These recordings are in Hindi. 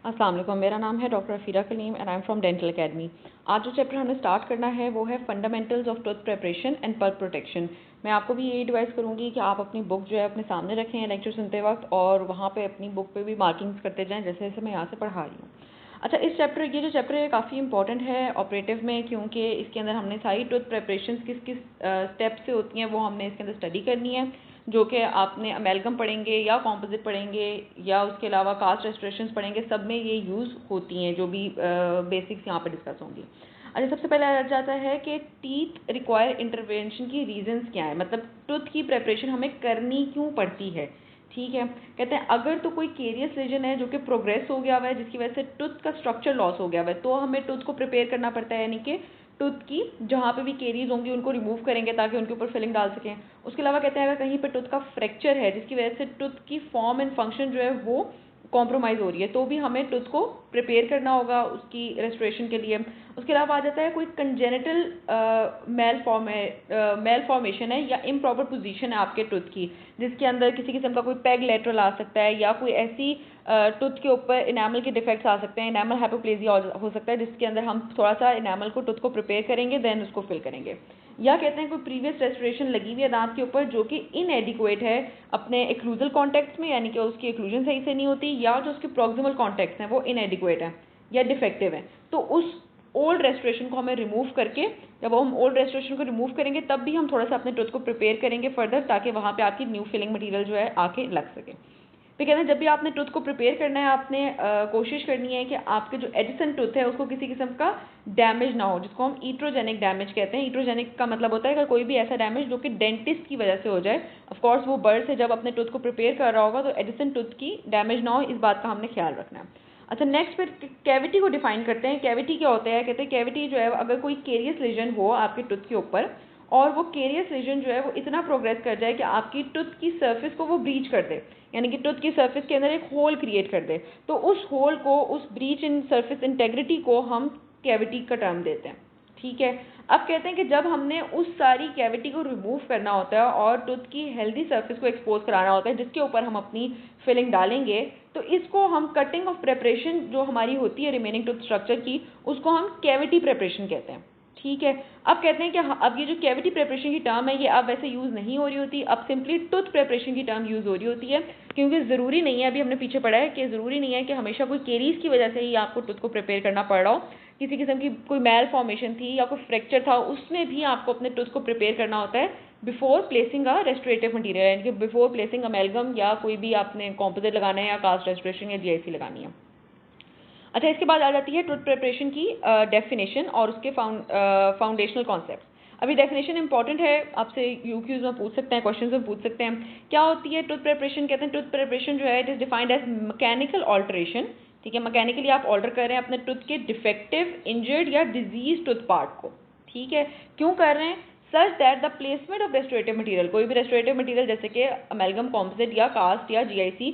अस्सलाम वालेकुम, मेरा नाम है doctor Afira Kaleem and I am from dental academy. आज जो चैप्टर हमें स्टार्ट करना है वो है fundamentals of tooth preparation and pulp protection. मैं आपको भी यही एडवाइस करूँगी कि आप अपनी बुक जो है अपने सामने रखें लेक्चर सुनते वक्त, और वहाँ पे अपनी बुक पे भी मार्किंग्स करते जाएं जैसे जैसे मैं यहाँ से पढ़ा रही हूँ। अच्छा, ये जो चैप्टर है काफ़ी इंपॉर्टेंट है ऑपरेटिव में, क्योंकि इसके अंदर हमने सारी टूथ प्रिपरेशन किस किस स्टेप से होती हैं वो हमने इसके अंदर स्टडी करनी है, जो कि आपने अमेलगम पढ़ेंगे या कॉम्पोजिट पढ़ेंगे या उसके अलावा कास्ट रेस्टोरेशंस पढ़ेंगे, सब में ये यूज़ होती हैं जो भी बेसिक्स यहाँ पे डिस्कस होंगी। अच्छा, सबसे पहले आ जाता है कि टीथ रिक्वायर इंटरवेंशन की रीजंस क्या है, मतलब टूथ की प्रिपरेशन हमें करनी क्यों पड़ती है। ठीक है, कहते हैं अगर तो कोई केरियस लीजन है जो कि प्रोग्रेस हो गया हुआ है, जिसकी वजह से टूथ का स्ट्रक्चर लॉस हो गया हुआ है, तो हमें टूथ को प्रिपेयर करना पड़ता है, यानी कि टूथ की जहाँ पे भी केरीज होंगी उनको रिमूव करेंगे ताकि उनके ऊपर फिलिंग डाल सकें। उसके अलावा कहते हैं अगर कहीं पे टूथ का फ्रैक्चर है जिसकी वजह से टूथ की फॉर्म एंड फंक्शन जो है वो कॉम्प्रोमाइज़ हो रही है, तो भी हमें टूथ को प्रिपेयर करना होगा उसकी रेस्टोरेशन के लिए। उसके अलावा आ जाता है कोई कंजेनिटल मेल फॉर्मेशन है या इम्प्रॉपर पोजीशन है आपके टूथ की, जिसके अंदर किसी किस्म का कोई पेग लेटरल आ सकता है या कोई ऐसी टूथ के ऊपर इनामल के डिफेक्ट्स आ सकते हैं, इनामल हाइपोप्लेजिया हो सकता है, जिसके अंदर हम थोड़ा सा इनामल को टूथ को प्रिपेयर करेंगे देन उसको फिल करेंगे। या कहते हैं कोई प्रीवियस रेस्टोरेशन लगी हुई है दांत के ऊपर जो कि इनएडिक्वेट है अपने एक्लूजल कॉन्टेक्ट्स में, यानी कि उसकी एक्लूजन सही से नहीं होती, या जो उसके प्रॉक्सिमल कॉन्टेक्ट्स हैं वो इनएडिक्वेट हैं या डिफेक्टिव हैं, तो उस ओल्ड रेस्टोरेशन को हमें रिमूव करके, जब हम ओल्ड रेस्टोरेशन को रिमूव करेंगे तब भी हम थोड़ा सा अपने टूथ को प्रिपेयर करेंगे फर्दर, ताकि वहाँ पे आपकी न्यू फिलिंग मटेरियल जो है आके लग सके। फिर कहते हैं जब भी आपने टूथ को प्रिपेयर करना है, आपने कोशिश करनी है कि आपके जो एडजेसेंट टूथ है उसको किसी किस्म का डैमेज ना हो, जिसको हम ईट्रोजेनिक डैमेज कहते हैं। ईट्रोजेनिक का मतलब होता है कि कोई भी ऐसा डैमेज जो कि डेंटिस्ट की वजह से हो जाए। ऑफकोर्स वो बर्ड से जब अपने टूथ को प्रिपेयर कर रहा होगा तो एडजेसेंट टूथ की डैमेज ना हो, इस बात का हमने ख्याल रखना है। अच्छा, नेक्स्ट फिर कैविटी को डिफाइन करते हैं। कैविटी क्या होता है, कहते हैं कैविटी जो है अगर कोई केरियस लीजन हो आपके टूथ के ऊपर और वो केरियस लीजन जो है वो इतना प्रोग्रेस कर जाए कि आपकी टूथ की सरफेस को वो ब्रीच कर दे, यानी कि टूथ की सरफेस के अंदर एक होल क्रिएट कर दे, तो उस होल को, उस ब्रीच इन सरफेस इंटेग्रिटी को हम कैविटी का टर्म देते हैं। ठीक है, अब कहते हैं कि जब हमने उस सारी कैविटी को रिमूव करना होता है और टूथ की हेल्दी सरफेस को एक्सपोज कराना होता है जिसके ऊपर हम अपनी फिलिंग डालेंगे, तो इसको हम कटिंग ऑफ प्रेपरेशन जो हमारी होती है रिमेनिंग टूथ स्ट्रक्चर की, उसको हम कैविटी प्रेपरेशन कहते हैं। ठीक है, अब कहते हैं कि अब ये जो कैविटी प्रिपरेशन की टर्म है ये अब वैसे यूज़ नहीं हो रही होती, अब सिंपली टूथ प्रिपरेशन की टर्म यूज़ हो रही होती है, क्योंकि ज़रूरी नहीं है, अभी हमने पीछे पढ़ा है कि ज़रूरी नहीं है कि हमेशा कोई केरीज की वजह से ही आपको टूथ को प्रिपेयर करना पड़ रहा हो। किसी किस्म की कोई मेल फॉर्मेशन थी या कोई फ्रैक्चर था, उसमें भी आपको अपने टूथ को प्रिपेयर करना होता है बिफोर प्लेसिंग अ रेस्टोरेटिव मटीरियल, यानी कि बिफोर प्लेसिंग अमेलगम या कोई भी आपने कॉम्पोजिट लगाना है या कास्ट रेस्टोरेशन या जीआईसी लगानी है। अच्छा, इसके बाद आ जाती है टूथ प्रिपरेशन की डेफिनेशन और उसके फाउंडेशनल कॉन्सेप्ट। अभी डेफिनेशन इंपॉर्टेंट है, आपसे यूक्यूज में पूछ सकते हैं, क्वेश्चन में पूछ सकते हैं। क्या होती है टूथ प्रिपरेशन, कहते हैं टूथ प्रिपरेशन जो है it is defined as mechanical alteration. ठीक है, मैकेनिकली आप ऑल्टर कर रहे हैं अपने टूथ के डिफेक्टिव, इंजर्ड या डिजीज टूथ पार्ट को। ठीक है, क्यों कर रहे हैं, such that the placement of restorative material, कोई भी रेस्टोरेटिव मटीरियल जैसे कि अमेलगम, कॉम्पोजिट या कास्ट या जीआईसी,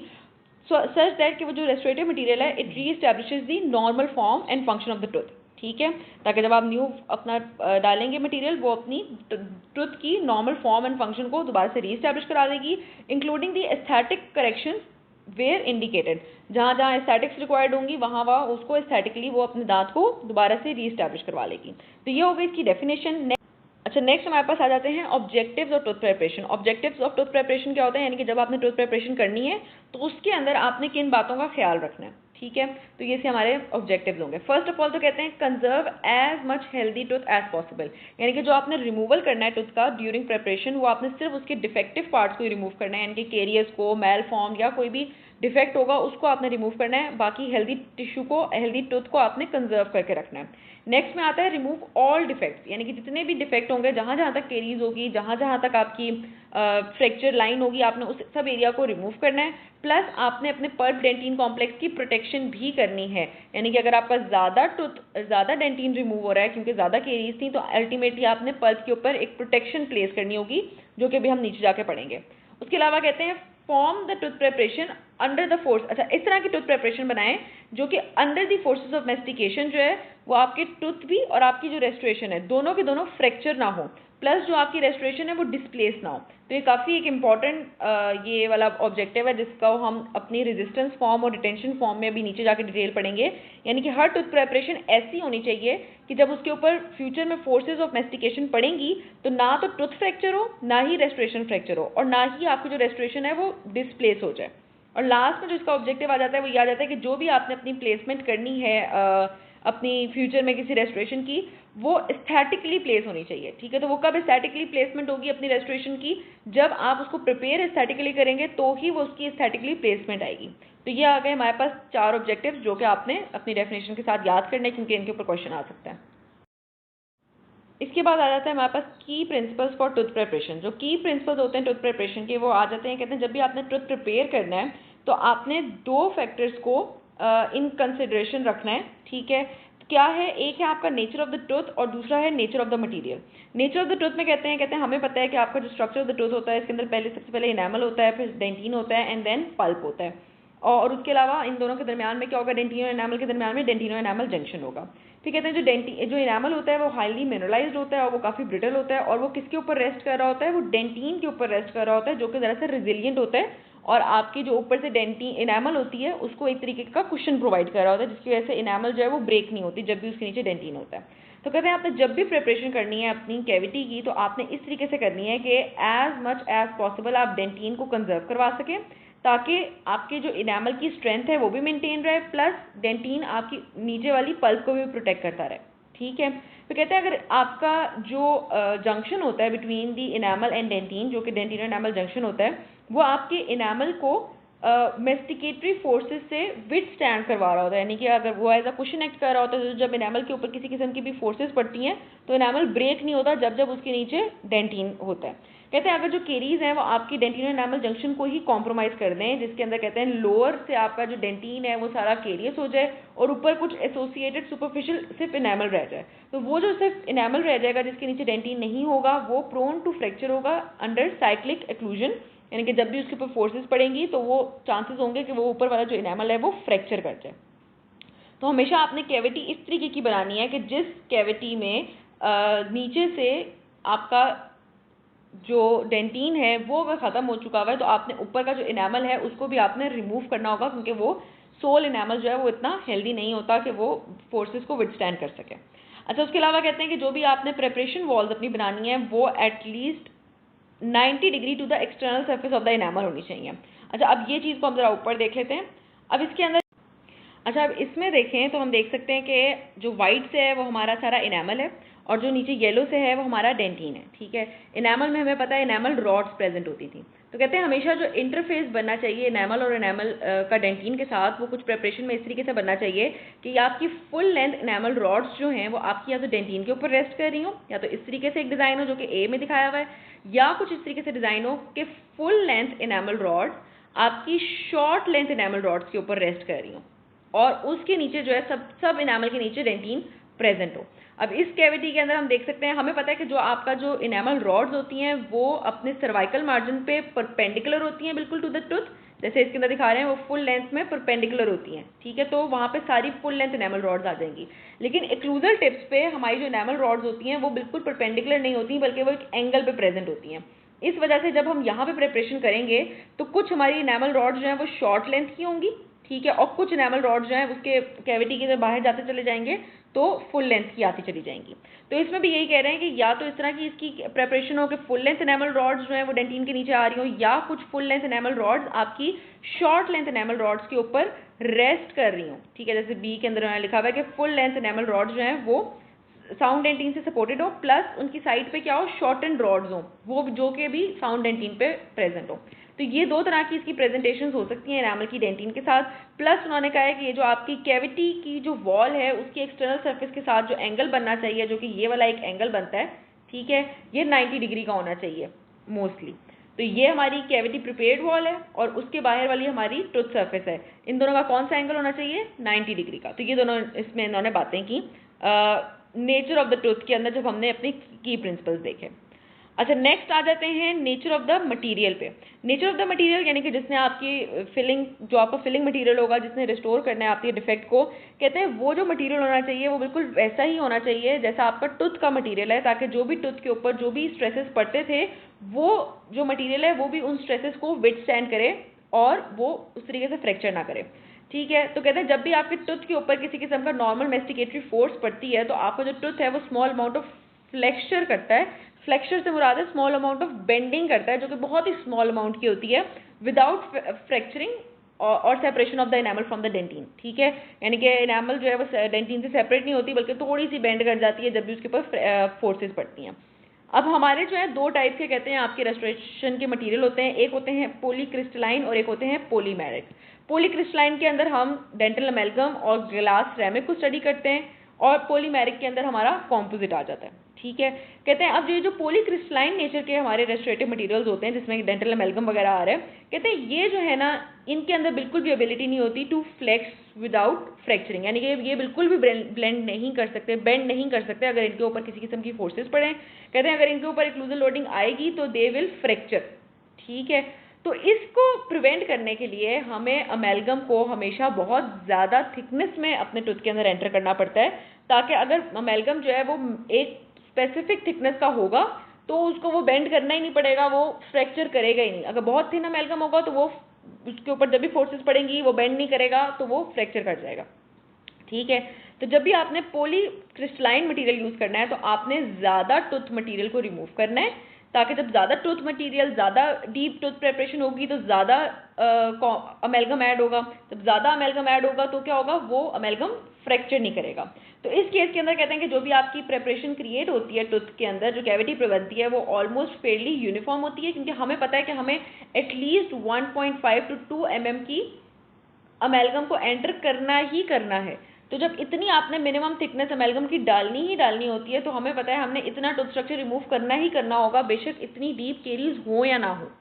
सच दैट कि वो जो रेस्टोरेटिव मटीरियल है it reestablishes the normal form and function of the tooth. ठीक है, ताकि जब आप न्यू अपना डालेंगे मटीरियल वो अपनी टूथ की नॉर्मल फॉर्म एंड फंक्शन को दोबारा से री एस्टैब्लिश करा देगी, including the aesthetic correction where indicated. जहाँ जहाँ एस्थेटिक्स रिक्वायर्ड होंगी वहाँ वहाँ उसको एस्थेटिकली वो अपने दांत को दोबारा से री एस्टैब्लिश करवा लेगी। तो ये हो गई इसकी डेफिनेशन। अच्छा, नेक्स्ट हमारे पास आ जाते हैं objectives of tooth preparation. Objectives of tooth preparation क्या होता है, यानी कि जब आपने टूथ प्रिपरेशन करनी है तो उसके अंदर आपने किन बातों का ख्याल रखना है। ठीक है, तो ये से हमारे ऑब्जेक्टिव्स होंगे। फर्स्ट ऑफ ऑल तो कहते हैं conserve as much healthy tooth as possible, यानी कि जो आपने रिमूवल करना है टूथ का ड्यूरिंग प्रिपरेशन वो आपने सिर्फ उसके डिफेक्टिव पार्ट्स को ही रिमूव करना है, यानी कि केरियस को, मेल फॉर्म या कोई भी डिफेक्ट होगा उसको आपने रिमूव करना है, बाकी हेल्दी टिश्यू को, हेल्दी टूथ को आपने कंजर्व करके रखना है। नेक्स्ट में आता है रिमूव ऑल डिफेक्ट्स, यानी कि जितने भी डिफेक्ट होंगे, जहाँ जहाँ तक केरीज होगी, जहाँ जहाँ तक आपकी फ्रैक्चर लाइन होगी, आपने उस सब एरिया को रिमूव करना है। प्लस आपने अपने पल्प डेंटिन कॉम्प्लेक्स की प्रोटेक्शन भी करनी है, यानी कि अगर आपका ज़्यादा डेंटिन रिमूव हो रहा है क्योंकि ज़्यादा केरीज थी, तो अल्टीमेटली आपने पल्प के ऊपर एक प्रोटेक्शन प्लेस करनी होगी, जो कि अभी हम नीचे जाके पढ़ेंगे। उसके अलावा कहते हैं form the tooth preparation under the force, अच्छा इस तरह की टूथ प्रिपरेशन बनाएं जो कि under the forces of mastication जो है वो आपके टूथ भी और आपकी जो रेस्टोरेशन है दोनों के दोनों फ्रैक्चर ना हो, प्लस जो आपकी रेस्टोरेशन है वो डिस्प्लेस ना हो। तो ये काफ़ी एक इम्पॉर्टेंट ये वाला ऑब्जेक्टिव है जिसका हम अपनी रेजिस्टेंस फॉर्म और रिटेंशन फॉर्म में अभी नीचे जाके डिटेल पढ़ेंगे। यानी कि हर टूथ प्रिपरेशन ऐसी होनी चाहिए कि जब उसके ऊपर फ्यूचर में फोर्सेज ऑफ मेस्टिकेशन पड़ेंगी तो ना तो टूथ फ्रैक्चर हो, ना ही रेस्टोरेशन फ्रैक्चर हो, और ना ही आपकी जो रेस्टोरेशन है वो डिस्प्लेस हो जाए। और लास्ट में जो इसका ऑब्जेक्टिव आ जाता है वो ये आ जाता है कि जो भी आपने अपनी प्लेसमेंट करनी है अपनी फ्यूचर में किसी रेस्टोरेशन की, वो एस्थेटिकली प्लेस होनी चाहिए। ठीक है, तो वो कब एस्थेटिकली प्लेसमेंट होगी अपनी रेस्टोरेशन की, जब आप उसको प्रिपेयर एस्थेटिकली करेंगे तो ही वो उसकी एस्थेटिकली प्लेसमेंट आएगी। तो ये आ गए हमारे पास 4 ऑब्जेक्टिव जो कि आपने अपनी डेफिनेशन के साथ याद करने, क्योंकि इनके ऊपर क्वेश्चन आ सकता है। इसके बाद आ जाता है हमारे पास की प्रिंसिपल्स फॉर टूथ प्रिपरेशन। जो की प्रिंसिपल्स होते हैं टूथ प्रिपरेशन के वो आ जाते हैं, कहते हैं जब भी आपने टूथ प्रिपेयर करना है तो आपने 2 फैक्टर्स को इन कंसिडरेशन रखना है। ठीक है, क्या है, एक है आपका नेचर ऑफ द टूथ और दूसरा है nature of the material. Nature of the tooth में कहते हैं हमें पता है कि आपका जो स्ट्रक्चर ऑफ द टूथ होता है इसके अंदर सबसे पहले इनेमल होता है, फिर डेंटिन होता है एंड देन पल्प होता है। और उसके अलावा इन दोनों के दरमियान में क्या होगा, डेंटिनो एनामल के दरमियान में डेंटिनो एनामल जंक्शन होगा। फिर कहते हैं जो इनामल होता है वो हाईली मिनरलाइज्ड होता है और वो काफ़ी ब्रिटल होता है, और वो किसके ऊपर रेस्ट कर रहा होता है, वो डेंटीन के ऊपर रेस्ट कर रहा होता है जो कि दरअसल रेजिलियंट होता है, और आपकी जो ऊपर से डेंटीन इनामल होती है उसको एक तरीके का कुशन प्रोवाइड कर रहा होता है, जिसकी वजह से इनामल जो है वो ब्रेक नहीं होती जब भी उसके नीचे डेंटीन होता है। तो कहते हैं आपने जब भी प्रिपरेशन करनी है अपनी कैविटी की तो आपने इस तरीके से करनी है कि एज मच एज पॉसिबल आप डेंटीन को कंजर्व करवा सकें, ताकि आपके जो इनामल की स्ट्रेंथ है वो भी मेंटेन रहे, प्लस डेंटीन आपकी नीचे वाली पल्प को भी प्रोटेक्ट करता रहे। ठीक है, तो कहते हैं अगर आपका जो जंक्शन होता है between the enamel and dentine, जो कि डेंटिनो इनामल जंक्शन होता है, वो आपके इनामल को मेस्टिकेटरी फोर्सेस से विथ स्टैंड करवा रहा होता है। यानी कि अगर वो एज अ कुशन एक्ट कर रहा होता है, तो जब इनामल के ऊपर किसी किस्म की भी फोर्सेस पड़ती हैं तो इनामल ब्रेक नहीं होता जब उसके नीचे डेंटीन होता है। कहते हैं अगर जो केरीज हैं वो आपकी डेंटिनो इनामल जंक्शन को ही कॉम्प्रोमाइज़ कर दें, जिसके अंदर कहते हैं लोअर से आपका जो डेंटीन है वो सारा केरियस हो जाए और ऊपर कुछ एसोसिएटेड सुपरफिशियल सिर्फ इनामल रह जाए, तो वो जो सिर्फ इनामल रह जाएगा जिसके नीचे डेंटीन नहीं होगा वो प्रोन टू फ्रैक्चर होगा अंडर साइक्लिक एक्लूजन। यानी कि जब भी उसके ऊपर फोर्सेस पड़ेंगी तो वो चांसेस होंगे कि वो ऊपर वाला जो इनामल है वो फ्रैक्चर कर जाए। तो हमेशा आपने कैविटी इस तरीके की बनानी है कि जिस कैविटी में नीचे से आपका जो डेंटीन है वो अगर ख़त्म हो चुका हुआ है तो आपने ऊपर का जो इनामल है उसको भी आपने रिमूव करना होगा, क्योंकि वो सोल इनामल जो है वो इतना हेल्दी नहीं होता कि वो फोर्सेस को विथस्टैंड कर सके। अच्छा, उसके अलावा कहते हैं कि जो भी आपने प्रिपरेशन वॉल्स अपनी बनानी है वो at least 90 degree to the external surface of the enamel होनी चाहिए। अच्छा, अब ये चीज़ को हम ज़रा ऊपर देख लेते हैं। अब इसके अंदर अच्छा, अब इसमें देखें तो हम देख सकते हैं कि जो वाइट से है वो हमारा सारा इनामल है और जो नीचे येलो से है वो हमारा डेंटीन है। ठीक है, इनामल में हमें पता है इनामल रॉड्स प्रेजेंट होती थी, तो कहते हैं हमेशा जो इंटरफेस बनना चाहिए इनामल और इनामल का डेंटीन के साथ वो कुछ प्रिपरेशन में इस तरीके से बनना चाहिए कि आपकी फुल लेंथ इनामल रॉड्स जो हैं वो आपकी या तो डेंटीन के ऊपर रेस्ट कर रही हो, या तो इस तरीके से एक डिज़ाइन हो जो कि ए में दिखाया हुआ है, या कुछ इस तरीके से डिज़ाइन हो कि फुल लेंथ इनामल रॉड आपकी शॉर्ट लेंथ इनामल रॉड्स के ऊपर रेस्ट कर रही हो और उसके नीचे जो है सब इनामल के नीचे डेंटीन प्रेजेंट हो। अब इस कैविटी के अंदर हम देख सकते हैं, हमें पता है कि जो आपका जो इनामल रॉड्स होती हैं वो अपने सर्वाइकल मार्जिन पे परपेंडिकुलर होती हैं बिल्कुल टू द टूथ, जैसे इसके अंदर दिखा रहे हैं वो फुल लेंथ में परपेंडिकुलर होती हैं। ठीक है, तो वहाँ पे सारी फुल लेंथ इनामल रॉड्स आ जाएंगी, लेकिन एक्लूजल टिप्स पे हमारी जो इनामल रॉड्स होती हैं वो बिल्कुल परपेंडिकुलर नहीं होती, बल्कि वो एक एंगल पे प्रेजेंट होती हैं। इस वजह से जब हम यहाँ पे प्रिपरेशन करेंगे तो कुछ हमारी इनामल रॉड्स जो हैं वो शॉर्ट लेंथ की होंगी, ठीक है, और कुछ इनामल रॉड्स जो हैं उसके कैविटी के बाहर जाते चले जाएंगे तो फुल लेंथ की आती चली जाएंगी। तो इसमें भी यही कह रहे हैं कि या तो इस तरह की इसकी प्रिपरेशन हो कि फुल लेंथ इनेमल रॉड्स जो हैं वो डेंटीन के नीचे आ रही हो, या कुछ फुल लेंथ इनेमल रॉड्स आपकी शॉर्ट लेंथ इनेमल रॉड्स के ऊपर रेस्ट कर रही हो। ठीक है, जैसे बी के अंदर उन्होंने लिखा हुआ है कि फुल लेंथ इनेमल रॉड्स जो हैं वो साउंड डेंटीन से सपोर्टेड हो, प्लस उनकी साइड पे क्या हो, शॉर्टेंड रॉड्स हो वो जो कि भी साउंड डेंटीन पे प्रेजेंट हो। तो ये 2 तरह की इसकी प्रेजेंटेशंस हो सकती हैं इनामल की डेंटीन के साथ। प्लस उन्होंने कहा है कि ये जो आपकी कैविटी की जो वॉल है उसकी एक्सटर्नल सरफेस के साथ जो एंगल बनना चाहिए, जो कि ये वाला एक एंगल बनता है, ठीक है, ये 90 डिग्री का होना चाहिए मोस्टली। तो ये हमारी कैविटी प्रिपेयर्ड वॉल है और उसके बाहर वाली हमारी टूथ सरफेस है, इन दोनों का कौन सा एंगल होना चाहिए, 90 डिग्री का। तो ये दोनों इसमें इन्होंने बातें की नेचर ऑफ द टूथ के अंदर जब हमने अपने की प्रिंसिपल्स देखे। अच्छा, नेक्स्ट आ जाते हैं नेचर ऑफ द मटेरियल पे। नेचर ऑफ द मटेरियल यानी कि जिसने आपकी फिलिंग, जो आपका फिलिंग मटेरियल होगा, जिसने रिस्टोर करना है आपके डिफेक्ट को, कहते हैं वो जो मटेरियल होना चाहिए वो बिल्कुल वैसा ही होना चाहिए जैसा आपका टूथ का मटेरियल है, ताकि जो भी टूथ के ऊपर जो भी स्ट्रेसेस पड़ते थे वो जो मटेरियल है वो भी उन स्ट्रेसेस को विथस्टैंड करे और वो उस तरीके से फ्रैक्चर ना करे। ठीक है, तो कहते हैं जब भी आपके टूथ के ऊपर किसी किस्म का नॉर्मल मेस्टिकेटरी फोर्स पड़ती है तो आपका जो टूथ है वो स्मॉल अमाउंट ऑफ फ्लेक्चर करता है। फ्लेक्चर से मुराद है स्मॉल अमाउंट ऑफ बेंडिंग करता है, जो कि बहुत ही स्मॉल अमाउंट की होती है, विदाउट फ्रैक्चरिंग और separation of the enamel from the dentin. ठीक है, यानी कि एनामल जो है वो डेंटिन से सेपरेट नहीं होती बल्कि थोड़ी सी बेंड कर जाती है जब भी उसके ऊपर फोर्सेस पड़ती हैं। अब हमारे जो है दो टाइप के कहते हैं आपके रेस्टोरेशन के मटेरियल होते हैं, एक होते हैं पॉलीक्रिस्टलाइन और एक होते हैं पॉलीमेरिक। पॉलीक्रिस्टलाइन के अंदर हम डेंटल अमेलगम और ग्लास सिरेमिक को स्टडी करते हैं और पॉलीमेरिक के अंदर हमारा कॉम्पोजिट आ जाता है। ठीक है, कहते हैं अब ये जो पॉलीक्रिस्टलाइन नेचर के हमारे रेस्टोरेटिव मटेरियल्स होते हैं जिसमें डेंटल अमेलगम वगैरह आ रहा है, कहते हैं ये जो है ना इनके अंदर बिल्कुल भी एबिलिटी नहीं होती टू फ्लेक्स विदाउट फ्रैक्चरिंग, यानी कि ये बिल्कुल भी ब्लेंड नहीं कर सकते, बेंड नहीं कर सकते अगर इनके ऊपर किसी किस्म की फोर्सेस पड़े। कहते हैं अगर इनके ऊपर एक्लूजल लोडिंग आएगी तो दे विल फ्रैक्चर। ठीक है, तो इसको प्रिवेंट करने के लिए हमें अमेलगम को हमेशा बहुत ज़्यादा थिकनेस में अपने टूथ के अंदर एंटर करना पड़ता है, ताकि अगर अमेलगम जो है वो एक स्पेसिफिक थिकनेस का होगा तो उसको वो बेंड करना ही नहीं पड़ेगा, वो फ्रैक्चर करेगा ही नहीं। अगर बहुत थिन अमेलगम होगा तो वो उसके ऊपर जब भी फोर्सेस पड़ेंगी वो बेंड नहीं करेगा तो वो फ्रैक्चर कर जाएगा। ठीक है, तो जब भी आपने पॉलीक्रिस्टलाइन मटेरियल यूज़ करना है तो आपने ज़्यादा टूथ मटेरियल को रिमूव करना है, ताकि जब ज़्यादा टूथ मटेरियल, ज़्यादा डीप टूथ प्रेपरेशन होगी तो ज़्यादा अमेलगम ऐड होगा। जब ज़्यादा अमेलगम ऐड होगा तो क्या होगा, वो अमेलगम फ्रैक्चर नहीं करेगा। तो इस केस के अंदर कहते हैं कि जो भी आपकी प्रेपरेशन क्रिएट होती है टूथ के अंदर, जो कैविटी बनती है वो ऑलमोस्ट फेयरली यूनिफॉर्म होती है, क्योंकि हमें पता है कि हमें एटलीस्ट 1.5 to 2 mm की अमेलगम को एंटर करना ही करना है। तो जब इतनी आपने मिनिमम थिकनेस अमेलगम की डालनी ही डालनी होती है तो हमें पता है हमने इतना टूथ स्ट्रक्चर रिमूव करना ही करना होगा, बेशक इतनी डीप केरीज हो या ना हो।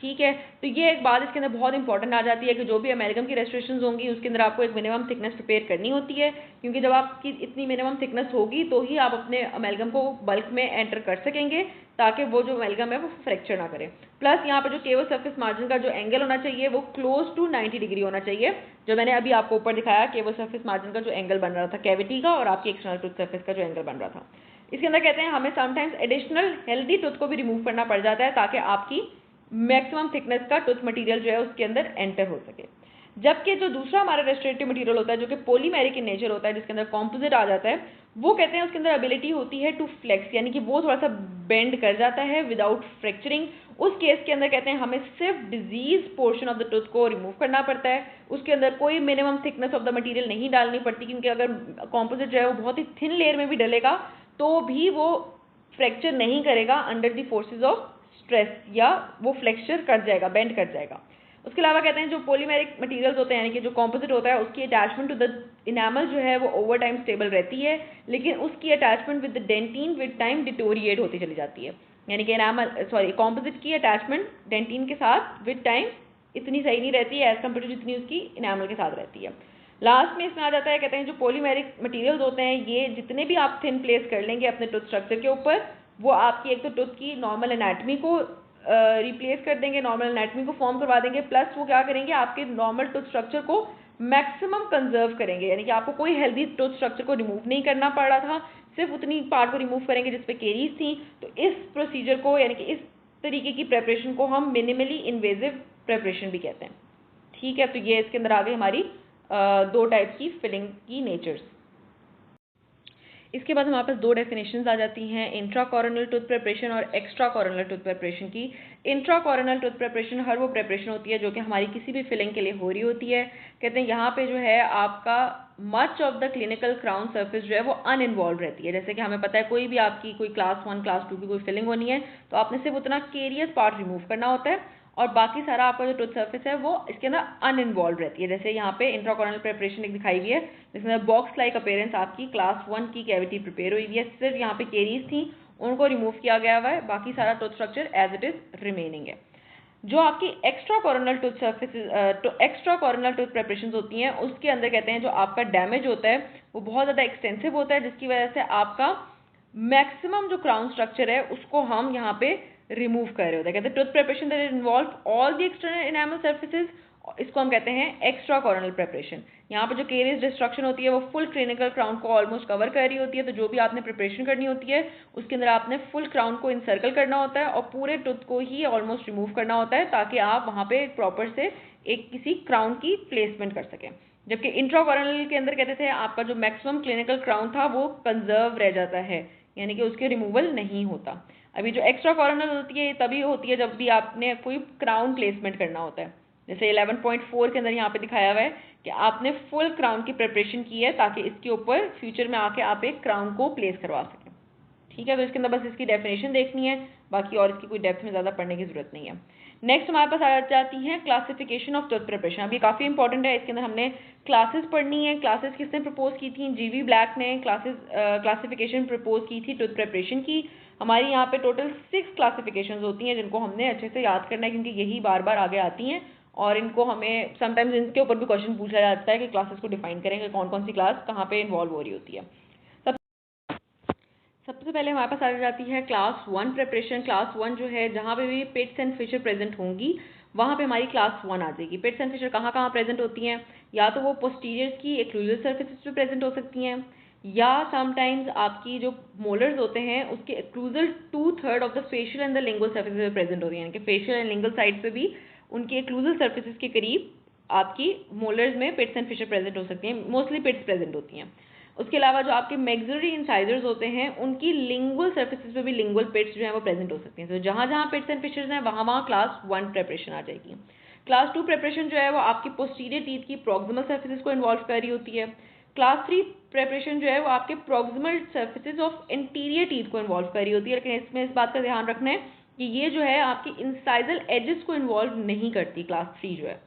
ठीक है, तो ये एक बात इसके अंदर बहुत इंपॉर्टेंट आ जाती है कि जो भी अमेलगम की रेस्ट्रिक्शंस होंगी उसके अंदर आपको एक मिनिमम थिकनेस प्रिपेयर करनी होती है, क्योंकि जब आपकी इतनी मिनिमम थिकनेस होगी तो ही आप अपने अमेलगम को बल्क में एंटर कर सकेंगे, ताकि वो जो अमेलगम है वो फ्रैक्चर ना करे। प्लस यहाँ पे जो केवल सरफेस मार्जिन का जो एंगल होना चाहिए वो क्लोज टू 90 डिग्री होना चाहिए, जो मैंने अभी आपको ऊपर दिखाया केवल सरफेस मार्जिन का जो एंगल बन रहा था कैविटी का और आपकी एक्सटर्नल टूथ सरफेस का जो एंगल बन रहा था। इसके अंदर कहते हैं हमें समटाइम्स एडिशनल हेल्दी टूथ को भी रिमूव करना पड़ जाता है ताकि आपकी मैक्सिमम थिकनेस का टूथ मटेरियल जो है उसके अंदर एंटर हो सके। जबकि जो दूसरा हमारा रेस्टोरेटिव मटेरियल होता है जो कि पॉलीमेरिक इन नेचर होता है, जिसके अंदर कॉम्पोजिट आ जाता है, वो कहते हैं उसके अंदर एबिलिटी होती है टू फ्लेक्स, यानी कि वो थोड़ा सा बेंड कर जाता है विदाउट फ्रैक्चरिंग। उस केस के अंदर कहते हैं हमें सिर्फ disease portion of the tooth को रिमूव करना पड़ता है, उसके अंदर कोई minimum thickness of the material नहीं डालनी पड़ती, क्योंकि अगर कॉम्पोजिट जो है वो बहुत ही थिन लेयर में भी डलेगा तो भी वो फ्रैक्चर नहीं करेगा under the forces of stress, या वो फ्लेक्चर कर जाएगा, बेंड कर जाएगा। उसके अलावा कहते हैं जो पॉलीमेरिक मटेरियल्स होते हैं यानी कि जो कॉम्पोजिट होता है उसकी अटैचमेंट टू द इनामल जो है वो ओवर टाइम स्टेबल रहती है, लेकिन उसकी attachment with the dentin with time deteriorate होती चली जाती है। यानी कि कॉम्पोजिट की अटैचमेंट डेंटिन के साथ विद टाइम इतनी सही नहीं रहती है एज कम्पेयर टू जितनी उसकी इनामल के साथ रहती है। लास्ट में इसमें आ जाता है, कहते हैं जो पॉलीमेरिक मटेरियल्स होते हैं ये जितने भी आप थिन प्लेस कर लेंगे अपने टूथ स्ट्रक्चर के ऊपर, वो आपकी एक तो टूथ की नॉर्मल एनाटमी को रिप्लेस कर देंगे, नॉर्मल एनाटमी को फॉर्म करवा देंगे, प्लस वो क्या करेंगे आपके नॉर्मल टूथ स्ट्रक्चर को मैक्सिमम कंजर्व करेंगे, यानी कि आपको कोई हेल्दी टूथ स्ट्रक्चर को रिमूव नहीं करना पड़ रहा था, सिर्फ उतनी पार्ट को रिमूव करेंगे जिस पे केरीज थी। तो इस प्रोसीजर को यानी कि इस तरीके की प्रेपरेशन को हम मिनिमली इन्वेजिव प्रेपरेशन भी कहते हैं। ठीक है, तो ये इसके अंदर आ गई हमारी दो टाइप की फिलिंग की नेचर्स। इसके बाद हमारे पास दो डेफिनेशंस आ जाती हैं इंट्रा कॉरोनल टूथ प्रेपरेशन और एक्स्ट्रा कॉरोनल टूथ प्रेपरेशन की। इंट्रा कॉरोनल टूथ प्रेपरेशन हर वो प्रेपरेशन होती है जो कि हमारी किसी भी फिलिंग के लिए हो रही होती है। कहते हैं यहाँ पे जो है आपका much of the clinical crown surface जो है वो अनइन्वॉल्व रहती है। जैसे कि हमें पता है कोई भी आपकी कोई क्लास 1 क्लास 2 की कोई फिलिंग होनी है तो आपने सिर्फ उतना केरियस पार्ट रिमूव करना होता है और बाकी सारा आपका जो टूथ सर्फेस है वो इसके अंदर अनइन्वॉल्व रहती है। जैसे यहाँ पे इंट्राकॉर्नल प्रिपरेशन एक दिखाई हुई है जिसके अंदर बॉक्स लाइक अपीयरेंस आपकी क्लास 1 की कैविटी प्रिपेयर हुई है, सिर्फ यहाँ पे केरीज थी उनको रिमूव किया गया हुआ है, बाकी सारा tooth structure as it is remaining है। जो आपकी extra coronal tooth surface extra coronal tooth preparation होती हैं उसके अंदर कहते हैं जो आपका डैमेज होता है वो बहुत ज़्यादा एक्सटेंसिव होता है, जिसकी वजह से आपका मैक्सिमम जो क्राउन स्ट्रक्चर है उसको हम यहाँ पे रिमूव कर रहे होते हैं। कहते हैं tooth preparation that involve all the external enamel surfaces, इसको हम कहते हैं एक्स्ट्रा कॉर्नल प्रिपरेशन। यहाँ पे जो केरियस डिस्ट्रक्शन होती है वो फुल क्लिनिकल क्राउन को ऑलमोस्ट कवर कर रही होती है, तो जो भी आपने प्रिपरेशन करनी होती है उसके अंदर आपने फुल क्राउन को इंसर्कल करना होता है और पूरे टूथ को ही ऑलमोस्ट रिमूव करना होता है ताकि आप वहाँ पे प्रॉपर से एक किसी क्राउन की प्लेसमेंट कर सकें। जबकि इंट्राकॉर्नल के अंदर कहते थे आपका जो मैक्सिमम क्लिनिकल क्राउन था वो कंजर्व रह जाता है, यानी कि उसके रिमूवल नहीं होता। अभी जो एक्स्ट्रा कॉर्नल होती है तभी होती है जब भी आपने कोई क्राउन प्लेसमेंट करना होता है। जैसे 11.4 के अंदर यहाँ पे दिखाया हुआ है कि आपने फुल क्राउन की प्रिपरेशन की है ताकि इसके ऊपर फ्यूचर में आके आप एक क्राउन को प्लेस करवा सकें। ठीक है, तो इसके अंदर बस इसकी डेफिनेशन देखनी है, बाकी और इसकी कोई डेप्थ में ज़्यादा पढ़ने की जरूरत नहीं है। नेक्स्ट हमारे पास आ जाती है क्लासिफिकेशन ऑफ टूथ प्रिपरेशन। अभी काफ़ी इंपॉर्टेंट है, इसके अंदर हमने क्लासेस पढ़नी है। क्लासेस किसने प्रपोज की थी? जीवी ब्लैक ने क्लासिफिकेशन प्रपोज की थी टूथ प्रिपरेशन की। हमारी यहाँ पे टोटल 6 क्लासिफिकेशंस होती हैं जिनको हमने अच्छे से याद करना है क्योंकि यही बार बार आगे आती हैं और इनको हमें समटाइम्स इनके ऊपर भी क्वेश्चन पूछा जाता है कि क्लासेस को डिफाइन करेंगे कौन कौन सी क्लास कहाँ पे इन्वॉल्व हो रही होती है। सबसे पहले हमारे पास आ जाती है क्लास 1 प्रिपरेशन। क्लास 1 जो है जहाँ पे भी पिट्स एंड फिशर प्रेजेंट होंगी वहाँ पे हमारी क्लास 1 आ जाएगी। पिट्स एंड फिशर कहाँ कहाँ प्रेजेंट होती हैं? या तो वो पोस्टीरियर्स की एक्लूजल सर्फेसिस पे प्रेजेंट हो सकती हैं या समटाइम्स आपकी जो मोलर्स होते हैं उसके occlusal 2/3 of the facial and the lingual surfaces पे प्रेजेंट होती हैं, यानी कि फेशियल एंड लिंगुअल साइड पे भी उनकी एक्लूजल सर्फेसिस के करीब आपकी मोलर्स में पिट्स एंड फिशर प्रेजेंट हो सकती हैं। मोस्टली पिट्स प्रेजेंट होती हैं। उसके अलावा जो आपके मैक्सिलरी इंसाइजर्स होते हैं उनकी लिंगुअल सर्फेसिस पे भी लिंगुअल पिट्स जो है वो प्रेजेंट हो सकती हैं। तो जहाँ जहाँ पिट्स एंड फिशर्स हैं वहाँ वहाँ क्लास 1 प्रिपरेशन आ जाएगी। क्लास 2 प्रिपरेशन जो है वो आपकी पोस्टीरियर टीथ की प्रॉक्सिमल सर्फेसिस को इन्वॉल्व कर रही होती है। क्लास 3 प्रिपरेशन जो है वो आपके proximal surfaces of interior teeth को इन्वॉल्व कर रही होती है, लेकिन इसमें इस बात का ध्यान रखना है कि ये जो है आपकी इंसाइजल एजेस को इन्वॉल्व नहीं करती क्लास 3 जो है।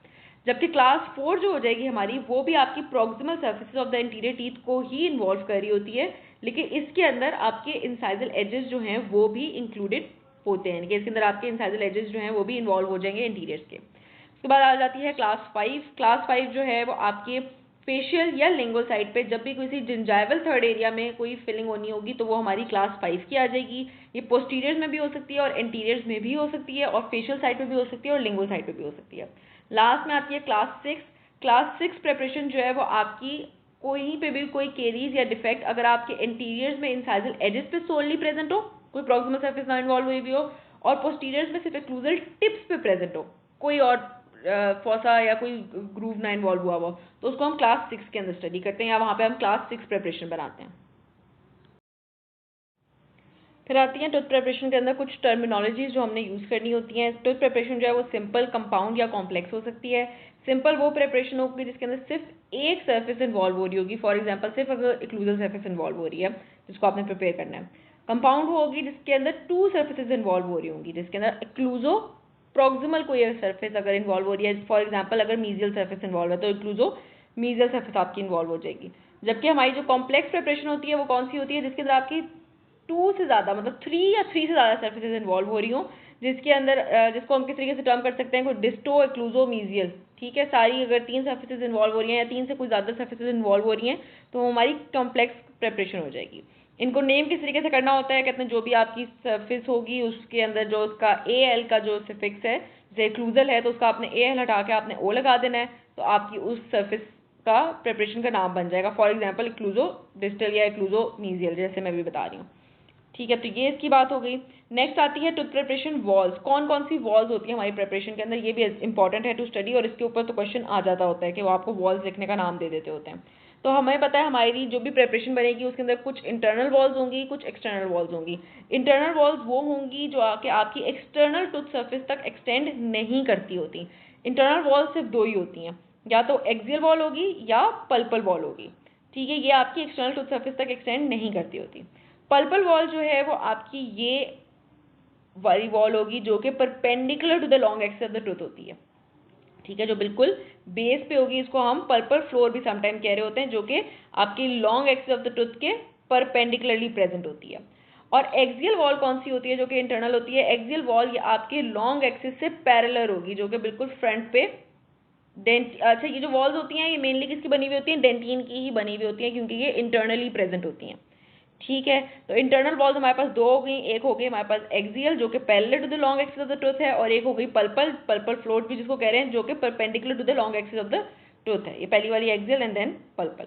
जबकि क्लास 4 जो हो जाएगी हमारी वो भी आपकी proximal surfaces of the interior teeth को ही इन्वॉल्व कर रही होती है, लेकिन इसके अंदर आपके इंसाइजल एजेस जो हैं वो भी इंक्लूडेड होते हैं, इसके अंदर आपके इंसाइजल एजेस जो हैं वो भी इन्वॉल्व हो जाएंगे इंटीरियर्स के। उसके बाद आ जाती है क्लास 5। क्लास 5 जो है वो आपके फेशियल या लिंगुअल साइड पे जब भी किसी जिंजाइवल थर्ड एरिया में कोई फिलिंग होनी होगी तो वो हमारी क्लास 5 की आ जाएगी। ये पोस्टीरियर्स में भी हो सकती है और इंटीरियर्स में भी हो सकती है और फेशियल साइड पे भी हो सकती है और लिंगुअल साइड पे भी हो सकती है। लास्ट में आती है क्लास 6। क्लास 6 प्रिपरेशन जो है वो आपकी कोई पे भी कोई केरीज या डिफेक्ट अगर आपके इंटीरियर्स में इंसाइजल एजेस पे सोलली प्रेजेंट हो, कोई प्रॉक्सिमल सर्फेस ना इन्वॉल्व हुई भी हो, और पोस्टीरियर्स में सिर्फ एक्लूजल टिप्स पे प्रेजेंट हो, कोई और फॉसा या कोई ग्रूव ना इन्वॉल्व हुआ हो, तो उसको हम क्लास 6 के अंदर स्टडी करते हैं या वहाँ पे हम क्लास 6 प्रिपरेशन बनाते हैं। फिर आती हैं टूथ प्रिपरेशन के अंदर कुछ टर्मिनोलॉजीज जो हमने यूज़ करनी होती हैं। टूथ प्रिपरेशन जो है वो सिंपल, कंपाउंड या कॉम्प्लेक्स हो सकती है। सिंपल वो प्रिपरेशन होगी जिसके अंदर सिर्फ एक सर्फेस इन्वॉल्व हो रही होगी, फॉर एग्जांपल सिर्फ अगर एक्लूजल सर्फेस इन्वॉल्व हो रही है जिसको आपने प्रिपेयर करना है। कंपाउंड होगी जिसके अंदर 2 सर्फेसेज इन्वॉल्व हो रही होंगी, जिसके अंदर एक्लूजो प्रॉक्सिमल कोई सर्फेस अगर इन्वॉल्व हो रही है, फॉर एग्जाम्पल अगर मीजियल सर्फेस इन्वॉल्व है तो एक्लूजो मीजियल सर्फेस आपकी इन्वॉल्व हो जाएगी। जबकि हमारी जो कॉम्प्लेक्स प्रिपरेशन होती है वो कौन सी होती है? जिसके अंदर आपकी 2 से ज़्यादा मतलब 3 या 3 से ज़्यादा सर्फेसेज इन्वॉल्व हो रही हो, जिसके अंदर जिसको हम किस तरीके से टर्म कर सकते हैं, कोई डिस्टो एक्लूजो मीजियल। ठीक है, सारी अगर 3 सर्फेसेज इन्वॉल्व हो रही हैं या 3 से कुछ ज़्यादा सर्फेसेज इन्वॉल्व हो रही हैं तो हमारी कॉम्प्लेक्स प्रिपरेशन हो जाएगी। इनको नेम किस तरीके से करना होता है, कहते हैं जो भी आपकी सर्फेस होगी उसके अंदर जो उसका AL का जो सिफिक्स है, जैसे एक्लूजल है तो उसका आपने AL हटा के आपने O लगा देना है, तो आपकी उस सर्फेस का प्रिपरेशन का नाम बन जाएगा, फॉर एग्जाम्पल एक्लूजो डिस्टल या एक्लूजो मीजियल, जैसे मैं भी बता रही हूँ। ठीक है, तो ये इसकी बात हो गई। नेक्स्ट आती है टूथ प्रिपरेशन वॉल्स। कौन कौन सी वॉल्स होती है हमारी प्रिपरेशन के अंदर, ये भी इंपॉर्टेंट है टू स्टडी, और इसके ऊपर तो क्वेश्चन आ जाता होता है कि वो आपको वॉल्स लिखने का नाम दे देते होते हैं। तो हमें पता है हमारी जो भी प्रिपरेशन बनेगी उसके अंदर कुछ इंटरनल वॉल्स होंगी, कुछ एक्सटर्नल वॉल्स होंगी। इंटरनल वॉल्स वो होंगी जो आके आपकी एक्सटर्नल टूथ सर्फेस तक एक्सटेंड नहीं करती होती। इंटरनल वॉल्स सिर्फ 2 ही होती हैं, या तो एक्सियल वॉल होगी या पल्पल वॉल होगी। ठीक है, ये आपकी एक्सटर्नल टूथ सर्फेस तक एक्सटेंड नहीं करती होती। पल्पल वॉल जो है वो आपकी ये वाली वॉल होगी जो कि perpendicular to the long axis of the tooth होती है। ठीक है, जो बिल्कुल बेस पे होगी, इसको हम पल्पल फ्लोर भी समटाइम कह रहे होते हैं, जो कि आपकी long axis of the tooth के परपेंडिकुलरली प्रेजेंट होती है। और एक्सियल वॉल कौन सी होती है? जो कि इंटरनल होती है। एक्सियल वॉल ये आपकी लॉन्ग एक्सिस से पैरेलल होगी, जो कि बिल्कुल फ्रंट पे अच्छा, ये जो वॉल्स होती हैं ये मेनली किसकी बनी हुई होती हैं? डेंटिन की ही बनी हुई होती हैं, क्योंकि ये इंटरनली प्रेजेंट होती हैं। ठीक है। तो इंटरनल वॉल्स हमारे पास दो हो गई, एक हो गई हमारे पास एक्सियल जो कि parallel to the long axis of the tooth है, और एक हो गई पल्पल, पल्पल फ्लोट भी जिसको कह रहे हैं, जो कि perpendicular to the long axis of the tooth है। ये पहली वाली एक्सियल एंड देन पल्पल।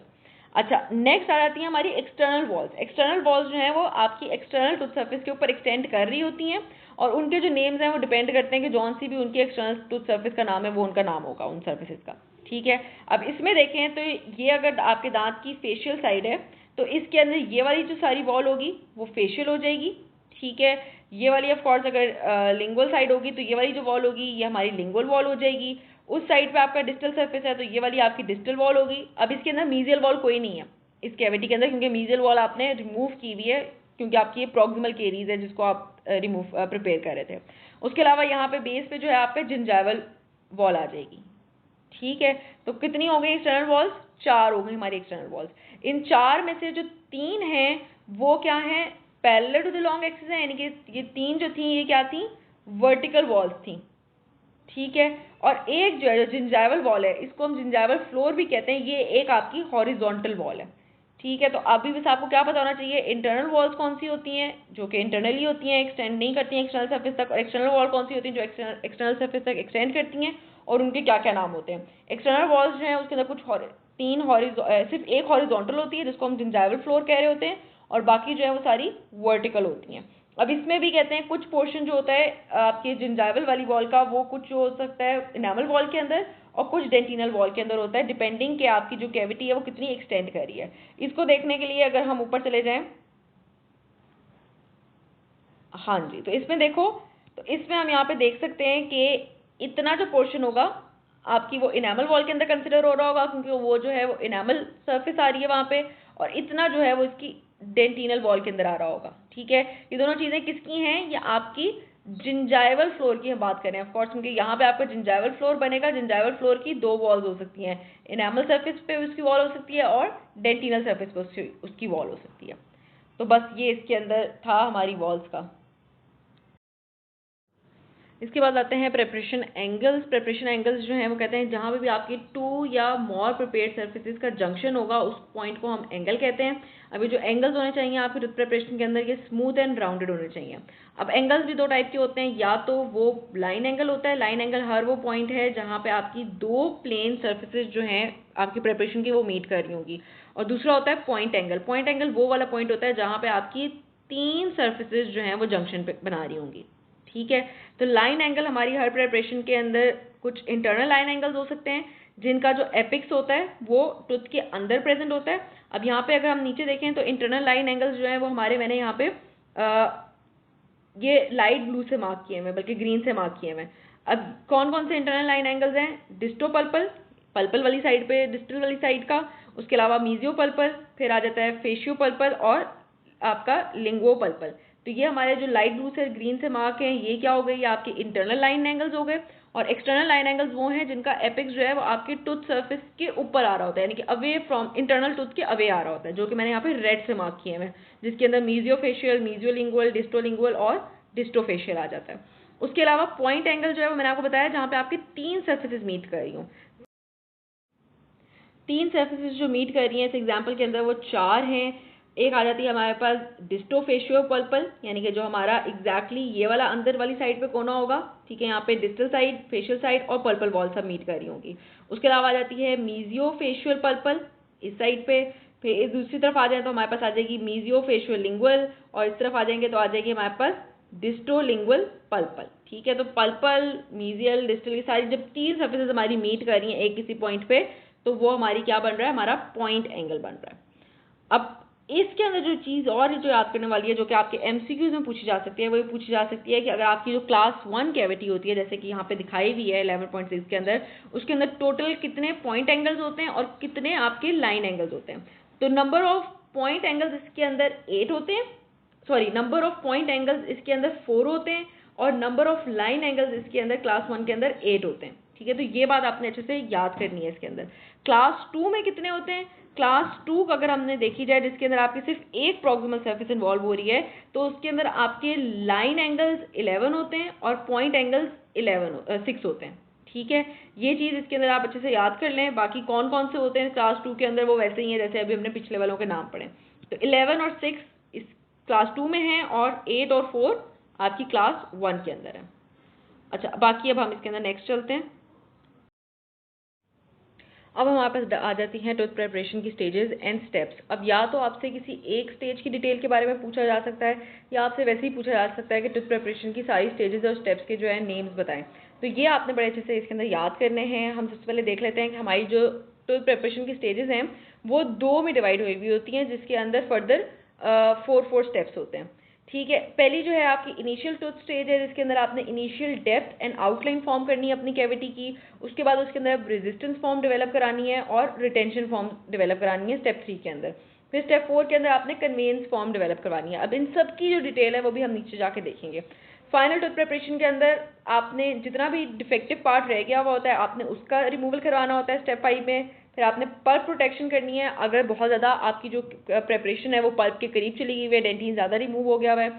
अच्छा, नेक्स्ट आ जाती है हमारी एक्सटर्नल वॉल्स। एक्सटर्नल वॉल्स जो है वो आपकी एक्सटर्नल टूथ सरफेस के ऊपर एक्सटेंड कर रही होती हैं, और उनके जो नेम्स हैं वो डिपेंड करते हैं कि जौन सी भी उनकी एक्सटर्नल टूथ सरफेस का नाम है वो उनका नाम होगा उन सर्फेसिस का। ठीक है। अब इसमें देखें तो ये अगर आपके दांत की फेशियल साइड है तो इसके अंदर ये वाली जो सारी वॉल होगी वो फेशियल हो जाएगी। ठीक है। ये वाली ऑफ कोर्स अगर लिंगुअल साइड होगी तो ये वाली जो वॉल होगी ये हमारी लिंगुअल वॉल हो जाएगी। उस साइड पे आपका डिस्टल सरफेस है तो ये वाली आपकी डिस्टल वॉल होगी। अब इसके अंदर मीजियल वॉल कोई नहीं है इस कैविटी के अंदर, क्योंकि मीजियल वॉल आपने रिमूव की हुई है, क्योंकि आपकी ये प्रॉक्सिमल केरीज है जिसको आप रिमूव प्रिपेयर कर रहे थे। उसके अलावा यहाँ पे बेस पे जो है आप पे जिंजाइवल वॉल आ जाएगी। ठीक है। तो कितनी हो गई एक्सटर्नल वॉल्स? 4 हो गई हमारी एक्सटर्नल वॉल्स। इन 4 में से जो 3 हैं वो क्या है? Parallel to the long axis है, यानी कि ये 3 जो थी ये क्या थी? वर्टिकल वॉल्स थी। ठीक है। और एक जो है जो जिंजाइवल वॉल है, इसको हम जिंजाइवल फ्लोर भी कहते हैं, ये एक आपकी हॉरिजॉन्टल वॉल है। ठीक है। तो अभी बस आपको क्या पता होना चाहिए, इंटरनल वॉल्स कौन सी होती हैं जो कि इंटरनली होती हैं, एक्सटेंड नहीं करती हैं एक्सटर्नल सर्फेस तक, और एक्सटर्नल वॉल कौन सी होती हैं जो एक्सटर्नल सर्फेस तक एक्सटेंड करती हैं, और उनके क्या क्या नाम होते हैं। एक्सटर्नल वॉल्स जो है उसके अंदर सिर्फ एक हॉरिजॉन्टल होती है जिसको हम जिंजाइवल फ्लोर कह रहे होते हैं, और बाकी जो है वो सारी वर्टिकल होती हैं। अब इसमें भी कहते हैं कुछ पोर्शन जो होता है आपके जिंजाइवल वाली वॉल का, वो कुछ हो सकता है इनामल वॉल के अंदर और कुछ डेंटिनल वॉल के अंदर होता है, डिपेंडिंग कि आपकी जो कैविटी है वो कितनी एक्सटेंड कर रही है। इसको देखने के लिए अगर हम ऊपर चले जाएं, हाँ जी, तो इसमें देखो, तो इसमें हम यहाँ पे देख सकते हैं कि इतना जो पोर्शन होगा आपकी वो इनामल वॉल के अंदर कंसिडर हो रहा होगा, क्योंकि वो जो है वो इनामल सरफेस आ रही है वहाँ पे, और इतना जो है वो इसकी डेंटिनल वॉल के अंदर आ रहा होगा। ठीक है। ये दोनों चीज़ें किसकी हैं? ये आपकी जिंजाइवल फ्लोर की हम बात करें ऑफ कोर्स, क्योंकि यहाँ पे आपका जिंजाइवल फ्लोर बनेगा। जिंजाइवल फ्लोर की 2 वॉल्स हो सकती हैं, इनामल सरफेस पे उसकी वॉल हो सकती है और डेंटिनल सरफेस पे उसकी वॉल हो सकती है। तो बस ये इसके अंदर था हमारी वॉल्स का। इसके बाद आते हैं प्रेपरेशन एंगल्स। प्रेपरेशन एंगल्स जो हैं वो कहते हैं जहाँ पे भी आपकी 2 या मोर प्रिपेयर्ड सर्फेसिस का जंक्शन होगा उस पॉइंट को हम एंगल कहते हैं। अभी जो एंगल्स होने चाहिए आपके टूथ प्रिपरेशन के अंदर ये स्मूथ एंड राउंडेड होने चाहिए। अब एंगल्स भी 2 टाइप के होते हैं, या तो वो लाइन एंगल होता है। लाइन एंगल हर वो पॉइंट है जहाँ पे आपकी 2 प्लेन सर्फेसिस जो हैं आपकी प्रिपरेशन की वो मीट कर रही होंगी। और दूसरा होता है पॉइंट एंगल। पॉइंट एंगल वो वाला पॉइंट होता है जहाँ पे आपकी 3 सर्फेसिस जो हैं वो जंक्शन पे बना रही होंगी। ठीक है। तो लाइन एंगल हमारी हर प्रिपरेशन के अंदर कुछ इंटरनल लाइन एंगल्स हो सकते हैं जिनका जो एपिक्स होता है वो टूथ के अंदर प्रेजेंट होता है। अब यहाँ पे अगर हम नीचे देखें तो इंटरनल लाइन एंगल्स जो है वो हमारे, मैंने यहाँ पे ये लाइट ब्लू से मार्क किए हुए, बल्कि ग्रीन से मार्क किए हुए। अब कौन कौन से इंटरनल लाइन एंगल्स हैं? डिस्टो पल्पल, पल्पल वाली साइड पे, डिस्टल वाली साइड का। उसके अलावा मीजियो पल्पल, फिर आ जाता है फेशियो पल्पल और आपका लिंगुओ पल्पल। तो ये हमारे जो लाइट ब्लू से ग्रीन से मार्क हैं ये क्या हो गई? ये आपके इंटरनल लाइन एंगल्स हो गए। और एक्सटर्नल लाइन एंगल्स वो हैं जिनका एपिक्स जो है वो आपके टूथ सरफेस के ऊपर आ रहा होता है, यानी कि अवे फ्रॉम इंटरनल टूथ के अवे आ रहा होता है, जो कि मैंने यहाँ पे रेड से मार्क किए हैं, जिसके अंदर मीजियोफेशियल, मीजियोलिंगुअल, डिस्टोलिंगुअल और डिस्टोफेशियल आ जाता है। उसके अलावा पॉइंट एंगल जो है वो मैंने आपको बताया जहाँ पे आपके 3 सर्फेसिस मीट कर रही हूँ। 3 सर्फेसिस जो मीट कर रही हैं इस एग्जाम्पल के अंदर वो 4 हैं। एक आ जाती है हमारे पास डिस्टोफेशियो पल्पल, यानी कि जो हमारा एग्जैक्टली ये वाला अंदर वाली साइड पे कोना होगा। ठीक है। यहाँ पे डिस्टल साइड, फेशियल साइड और पल्पल वॉल सब मीट कर रही होंगी। उसके अलावा आ जाती है मीजियोफेशियल पल्पल इस साइड पे। फिर इस दूसरी तरफ आ जाए तो हमारे पास आ जाएगी मीजियोफेशियल लिंगुअल, और इस तरफ आ जाएंगे तो आ जाएगी हमारे पास डिस्टोलिंगुअल पल्पल। ठीक है। तो पल्पल, मीजियल, डिस्टल ये सारी जब 3 सर्फेसिस हमारी मीट कर रही हैं एक किसी पॉइंट पे, तो वो हमारी क्या बन रहा है? हमारा पॉइंट एंगल बन रहा है। अब इसके अंदर जो चीज़ और जो याद करने वाली है जो कि आपके एमसीक्यूज में पूछी जा सकती है, वो ये पूछी जा सकती है कि अगर आपकी जो क्लास 1 कैविटी होती है, जैसे कि यहाँ पे दिखाई हुई है 11.6 के अंदर, उसके अंदर टोटल कितने पॉइंट एंगल्स होते हैं और कितने आपके लाइन एंगल्स होते हैं। तो नंबर ऑफ पॉइंट एंगल्स इसके अंदर 8 होते हैं, sorry number of point angles इसके अंदर 4 होते हैं, और नंबर ऑफ लाइन एंगल्स इसके अंदर क्लास 1 के अंदर 8 होते हैं। ठीक है। तो ये बात आपने अच्छे से याद करनी है। इसके अंदर क्लास 2 में कितने होते हैं? क्लास 2 का अगर हमने देखी जाए जिसके अंदर आपकी सिर्फ एक प्रॉक्सिमल सर्फेस इन्वॉल्व हो रही है, तो उसके अंदर आपके लाइन एंगल्स 11 होते हैं और पॉइंट एंगल्स 6 होते हैं। ठीक है। ये चीज़ इसके अंदर आप अच्छे से याद कर लें। बाकी कौन कौन से होते हैं क्लास 2 के अंदर वो वैसे ही है जैसे अभी हमने पिछले वालों के नाम पढ़े। तो 11 और 6 क्लास 2 में हैं और 8 और 4 आपकी क्लास 1 के अंदर है। अच्छा, बाकी अब हम इसके अंदर नेक्स्ट चलते हैं। अब हमारे पास आ जाती हैं टूथ प्रिपरेशन की स्टेजेस एंड स्टेप्स। अब या तो आपसे किसी एक स्टेज की डिटेल के बारे में पूछा जा सकता है या आपसे वैसे ही पूछा जा सकता है कि टूथ प्रिपरेशन की सारी स्टेजेस और स्टेप्स के जो है नेम्स बताएं। तो ये आपने बड़े अच्छे से इसके अंदर याद करने हैं। हम सबसे पहले देख लेते हैं कि हमारी जो टूथ प्रिपरेशन की स्टेजेस हैं वो 2 में डिवाइड हुई हुई होती हैं, जिसके अंदर फर्दर 4 स्टेप्स होते हैं। ठीक है, पहली जो है आपकी इनिशियल टूथ स्टेज है, जिसके अंदर आपने initial depth and outline form करनी है अपनी कैविटी की। उसके बाद उसके अंदर रेजिस्टेंस फॉर्म डेवलप करानी है और रिटेंशन फॉर्म डेवलप करानी है स्टेप 3 के अंदर। फिर स्टेप 4 के अंदर आपने कन्वेंस फॉर्म डेवलप करवानी है। अब इन सब की जो डिटेल है वो भी हम नीचे जाके देखेंगे। फाइनल टूथ प्रिपरेशन के अंदर आपने जितना भी डिफेक्टिव पार्ट रह गया हुआ होता है आपने उसका रिमूवल करवाना होता है स्टेप 5 में। फिर आपने पल्प प्रोटेक्शन करनी है, अगर बहुत ज़्यादा आपकी जो प्रेपरेशन है वो पल्प के करीब चली गई हुई है, डेंटिन ज़्यादा रिमूव हो गया हुआ है।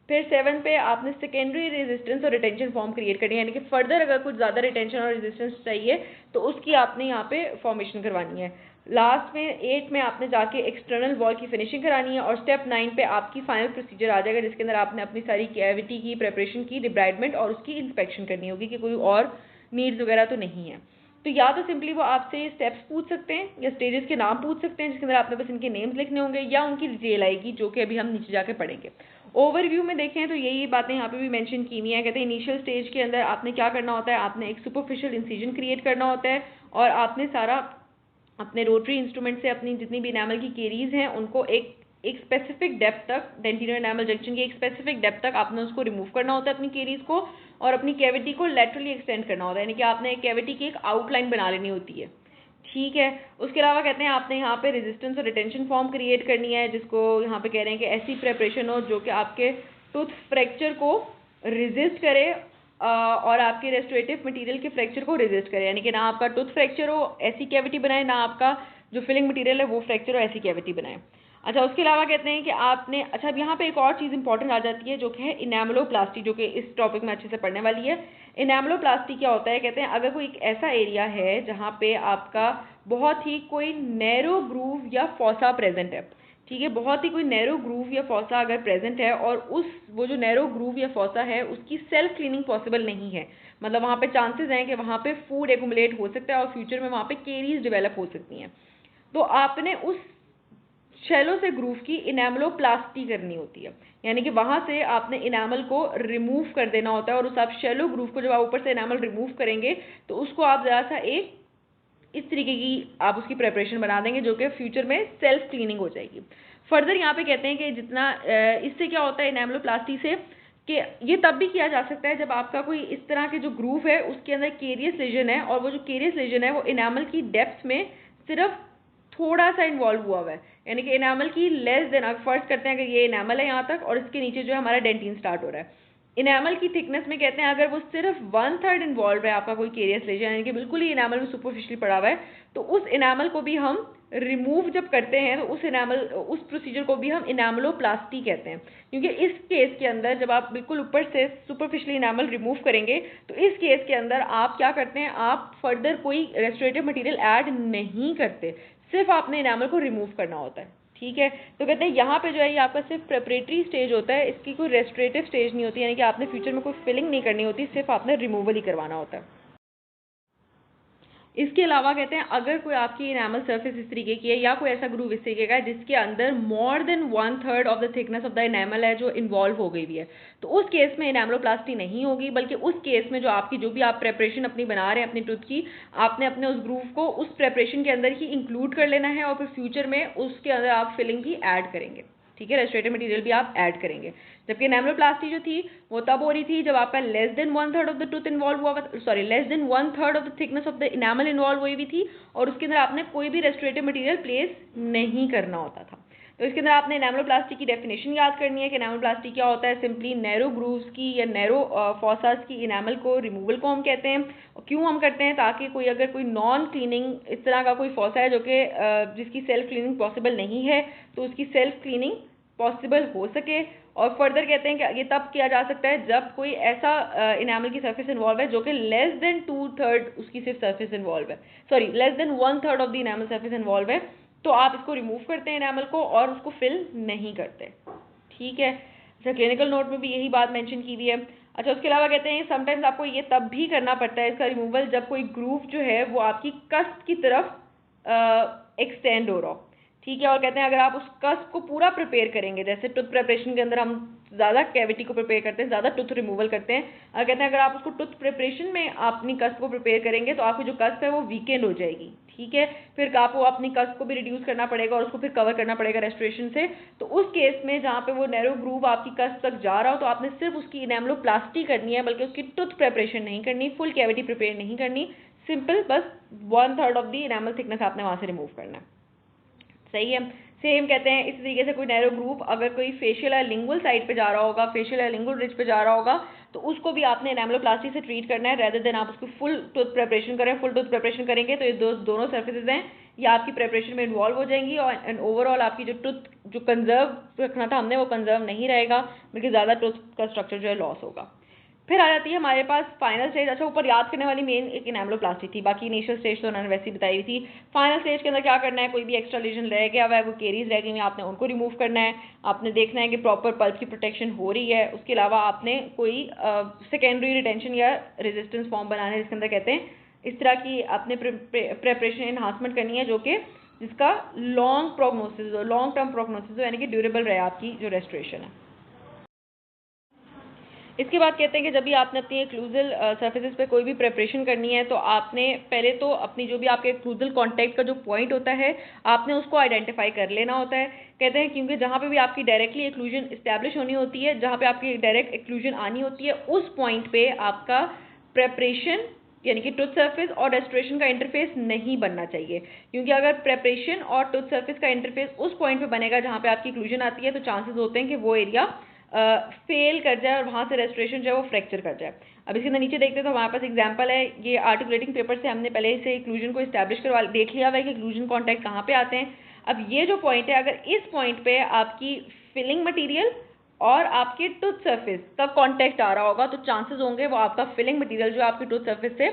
फिर 7 पे आपने सेकेंडरी रेजिस्टेंस और रिटेंशन फॉर्म क्रिएट करनी है, यानी कि फर्दर अगर कुछ ज़्यादा रिटेंशन और रेजिस्टेंस चाहिए तो उसकी आपने यहाँ पे फॉर्मेशन करवानी है। लास्ट में 8 में आपने जाके एक्सटर्नल वॉल की फिनिशिंग करानी है और स्टेप 9 पे आपकी फाइनल प्रोसीजर आ जाएगा, जिसके अंदर आपने अपनी सारी कैविटी की प्रेपरेशन की, डिब्राइडमेंट और उसकी इंस्पेक्शन करनी होगी कि कोई और नीड्स वगैरह तो नहीं है। तो या तो सिंपली वो आपसे स्टेप्स पूछ सकते हैं या स्टेजेस के नाम पूछ सकते हैं, जिसके अंदर आपने बस इनके नेम्स लिखने होंगे, या उनकी डिटेल आएगी जो कि अभी हम नीचे जाके पढ़ेंगे। ओवरव्यू में देखें तो यही बातें यहाँ पे भी मेंशन की हुई हैं। कहते हैं इनिशियल स्टेज के अंदर आपने क्या करना होता है, आपने एक सुपरफिशियल इंसिजन क्रिएट करना होता है और आपने सारा अपने रोटरी इंस्ट्रूमेंट से अपनी जितनी भी एनामल की केरीज हैं उनको एक स्पेसिफिक डेप्थ तक, डेंटिनो एनामल जंक्शन की एक स्पेसिफिक डेप्थ तक आपने उसको रिमूव करना होता है अपनी केरीज को, और अपनी कैविटी को लेटरली एक्सटेंड करना होता है, यानी कि आपने एक कैविटी की एक आउटलाइन बना लेनी होती है। ठीक है, उसके अलावा कहते हैं आपने यहाँ पे रेजिस्टेंस और रिटेंशन फॉर्म क्रिएट करनी है, जिसको यहाँ पे कह रहे हैं कि ऐसी प्रेपरेशन हो जो कि आपके टूथ फ्रैक्चर को रेजिस्ट करे और आपके रेस्टोरेटिव मटेरियल के फ्रैक्चर को रेजिस्ट करे, यानी कि ना आपका टूथ फ्रैक्चर हो ऐसी कैविटी बनाए, ना आपका जो फिलिंग मटेरियल है वो फ्रैक्चर हो ऐसी कैविटी बनाए। अच्छा, उसके अलावा कहते हैं कि आपने, अच्छा अब यहाँ पे एक और चीज़ इंपॉर्टेंट आ जाती है जो कि है इनेमलोप्लास्टी, जो कि इस टॉपिक में अच्छे से पढ़ने वाली है। इनेमलोप्लास्टी क्या होता है, कहते हैं अगर कोई एक ऐसा एरिया है जहाँ पे आपका बहुत ही कोई नैरो ग्रूव या फॉसा प्रेजेंट है, ठीक है, बहुत ही कोई नैरो ग्रूव या फॉसा अगर प्रेजेंट है और वो जो नैरो ग्रूव या फॉसा है उसकी सेल्फ क्लीनिंग पॉसिबल नहीं है, मतलब वहाँ पे चांसेस हैं कि वहाँ पे फूड एक्यूमुलेट हो सकता है और फ्यूचर में वहाँ पे केरीज डेवलप हो सकती हैं, तो आपने उस शैलो से ग्रूव की इनेमलोप्लास्टी करनी होती है, यानी कि वहाँ से आपने इनेमल को रिमूव कर देना होता है और उस आप शैलो ग्रूव को जब आप ऊपर से इनेमल रिमूव करेंगे तो उसको आप ज़रा सा एक इस तरीके की आप उसकी प्रेपरेशन बना देंगे जो कि फ्यूचर में सेल्फ क्लीनिंग हो जाएगी। फर्दर यहाँ पे कहते हैं कि जितना इससे क्या होता है इनेमलोप्लास्टी से, कि ये तब भी किया जा सकता है जब आपका कोई इस तरह के जो ग्रूव है उसके अंदर केरियस लेजन है और वो जो केरियस लेजन है वो इनेमल की डेप्थ में सिर्फ थोड़ा सा इन्वॉल्व हुआ है, यानी कि इनेमल की लेस देन, आप फर्स्ट करते हैं कि ये इनेमल है यहाँ तक और इसके नीचे जो है हमारा डेंटिन स्टार्ट हो रहा है, इनेमल की थिकनेस में कहते हैं अगर वो सिर्फ 1/3 इन्वॉल्व है आपका कोई केरियस लेजन, यानी कि बिल्कुल ही इनेमल में सुपरफिशियली पड़ा हुआ है, तो उस इनेमल को भी हम रिमूव जब करते हैं तो उस प्रोसीजर को भी हम इनेमलोप्लास्टी कहते हैं, क्योंकि इस केस के अंदर जब आप बिल्कुल ऊपर से सुपरफिशियली इनेमल रिमूव करेंगे तो इस केस के अंदर आप क्या करते हैं, आप फर्दर कोई रेस्टोरेटिव मटेरियल ऐड नहीं करते, सिर्फ आपने इनेमल को रिमूव करना होता है। ठीक है, तो कहते हैं यहाँ पे जो है ये आपका सिर्फ प्रेपरेटरी स्टेज होता है, इसकी कोई रेस्टोरेटिव स्टेज नहीं होती, यानी कि आपने फ्यूचर में कोई फिलिंग नहीं करनी होती, सिर्फ आपने रिमूवल ही करवाना होता है। इसके अलावा कहते हैं अगर कोई आपकी इनेमल सरफेस इस तरीके की है या कोई ऐसा ग्रूव इस तरीके का है जिसके अंदर more than 1/3 of the thickness of the enamel है जो इन्वॉल्व हो गई हुई है, तो उस केस में इनेमलोप्लास्टी नहीं होगी, बल्कि उस केस में जो आपकी जो भी आप प्रेपरेशन अपनी बना रहे हैं अपनी टूथ की, आपने अपने उस ग्रूव को उस प्रेपरेशन के अंदर ही इंक्लूड कर लेना है और फिर फ्यूचर में उसके अंदर आप फिलिंग भी ऐड करेंगे। ठीक है, रेस्टोरेटिव मटेरियल भी आप ऐड करेंगे, जबकि इनेमलोप्लास्टी जो थी वो तब हो रही थी जब आपका less than 1/3 of the tooth involve हुआ, sorry less than 1/3 of the thickness of the enamel involve हुई हुई थी और उसके अंदर आपने कोई भी रेस्टोरेटिव मटेरियल प्लेस नहीं करना होता था। तो इसके अंदर आपने इनेमलोप्लास्टी की डेफिनेशन याद करनी है कि इनेमलोप्लास्टी क्या होता है, सिंपली नैरो ग्रूव्स की या नैरो फॉसास की इनेमल को रिमूवल को हम कहते हैं। और क्यों हम करते हैं, ताकि कोई अगर कोई नॉन क्लीनिंग इस तरह का कोई फॉसा है जो कि जिसकी सेल्फ क्लीनिंग पॉसिबल नहीं है तो उसकी सेल्फ क्लीनिंग पॉसिबल हो सके। और फर्दर कहते हैं कि ये तब किया जा सकता है जब कोई ऐसा इनेमल की सरफेस इन्वॉल्व है जो कि लेस देन 2/3 उसकी सिर्फ सरफेस इन्वॉल्व है, sorry less than 1/3 of the enamel surface involve है, तो आप इसको रिमूव करते हैं इनेमल को और उसको फिल नहीं करते। ठीक है। अच्छा, क्लिनिकल नोट में भी यही बात मेंशन की हुई है। अच्छा, उसके अलावा कहते हैं समटाइम्स आपको ये तब भी करना पड़ता है इसका रिमूवल जब कोई ग्रूव जो है वो आपकी कस्प की तरफ एक्सटेंड हो रहा हो। ठीक है, और कहते हैं अगर आप उस कस्प को पूरा प्रिपेयर करेंगे, जैसे टूथ प्रिपरेशन के अंदर हम ज़्यादा कैविटी को प्रिपेयर करते हैं, ज़्यादा टूथ रिमूवल करते हैं, और कहते हैं अगर आप उसको टूथ प्रिपरेशन में अपनी कस्प को प्रिपेयर करेंगे तो आपकी जो कस्प है वो वीकेंड हो जाएगी। ठीक है, फिर आपको अपनी कस्प को भी रिड्यूस करना पड़ेगा और उसको फिर कवर करना पड़ेगा रेस्टोरेशन से। तो उस केस में जहाँ पे वो नैरो ग्रूव आपकी कस्प तक जा रहा हो तो आपने सिर्फ उसकी इनेमलोप्लास्टी करनी है, बल्कि उसकी टूथ प्रिपरेशन नहीं करनी, फुल कैविटी प्रिपेयर नहीं करनी, सिंपल बस 1/3 ऑफ द इनेमल थिकनेस आपने वहाँ से रिमूव करना है। सही है। सेम कहते हैं इस तरीके से कोई नैरो ग्रूव अगर कोई फेशियल या लिंगुअल साइड पे जा रहा होगा, फेशियल या लिंगुअल रिज पे जा रहा होगा, तो उसको भी आपने एनामलोप्लास्टी से ट्रीट करना है, रेदर देन आप उसको फुल टूथ प्रिपरेशन करें। फुल टूथ प्रिपरेशन करेंगे तो ये दोनों सर्फेसेज हैं ये आपकी प्रिपरेशन में इन्वॉल्व हो जाएंगी और ओवरऑल आपकी जो टूथ जो कंजर्व रखना था हमने वो कंजर्व नहीं रहेगा, बल्कि ज़्यादा टूथ का स्ट्रक्चर जो है लॉस होगा। फिर आ जाती है हमारे पास फाइनल स्टेज। अच्छा, ऊपर याद करने वाली मेन एक इनेमलोप्लास्टी थी, बाकी इनिशियल स्टेज तो उन्होंने वैसे ही बताई हुई थी। फाइनल स्टेज के अंदर क्या करना है, कोई भी एक्स्ट्रा लीजन रह गया हुआ है, कोई केरीज रह गई हुई, आपने उनको रिमूव करना है। आपने देखना है कि प्रॉपर पल्प की प्रोटेक्शन हो रही है। उसके अलावा आपने कोई सेकेंडरी रिटेंशन या रेजिस्टेंस फॉर्म बनाने जिसके अंदर कहते हैं इस तरह की आपने प्रेपरेशन एनहांसमेंट करनी है जो कि जिसका लॉन्ग प्रोग्नोसिस हो, लॉन्ग टर्म प्रोग्नोसिस हो, यानी कि ड्यूरेबल रहे आपकी जो रेस्टोरेशन है। इसके बाद कहते हैं कि जब भी आपने अपनी एक्लूजल सर्फेसिस पे कोई भी प्रिपरेशन करनी है तो आपने पहले तो अपनी जो भी आपके एक्लूजल कांटेक्ट का जो पॉइंट होता है आपने उसको आइडेंटिफाई कर लेना होता है। कहते हैं क्योंकि जहाँ पे भी आपकी डायरेक्टली एक्लूजन इस्टेब्लिश होनी होती है, जहाँ पे आपकी डायरेक्ट एक्लूजन आनी होती है, उस पॉइंट पे आपका प्रेपरेशन यानी कि टूथ सर्फेस और रेस्टोरेशन का इंटरफेस नहीं बनना चाहिए। क्योंकि अगर प्रेपरेशन और टूथ सर्फेस का इंटरफेस उस पॉइंट पे बनेगा जहाँ पे आपकी एक्लूजन आती है तो चांसेस होते हैं कि वो एरिया फेल कर जाए और वहाँ से रेस्टोरेशन जो है वो फ्रैक्चर कर जाए। अब इसके अंदर नीचे देखते हैं तो हमारे पास एग्जांपल है, ये आर्टिकुलेटिंग पेपर से हमने पहले से एक्लूजन को इस्टेब्लिश करवा देख लिया हुआ है कि एक्लूजन कॉन्टैक्ट कहाँ पे आते हैं। अब ये जो पॉइंट है, अगर इस पॉइंट पे आपकी फिलिंग मटीरियल और आपके टूथ सर्फेस का कॉन्टैक्ट आ रहा होगा तो चांसेस होंगे वो आपका फिलिंग मटीरियल जो आपकी टूथ सर्फेस से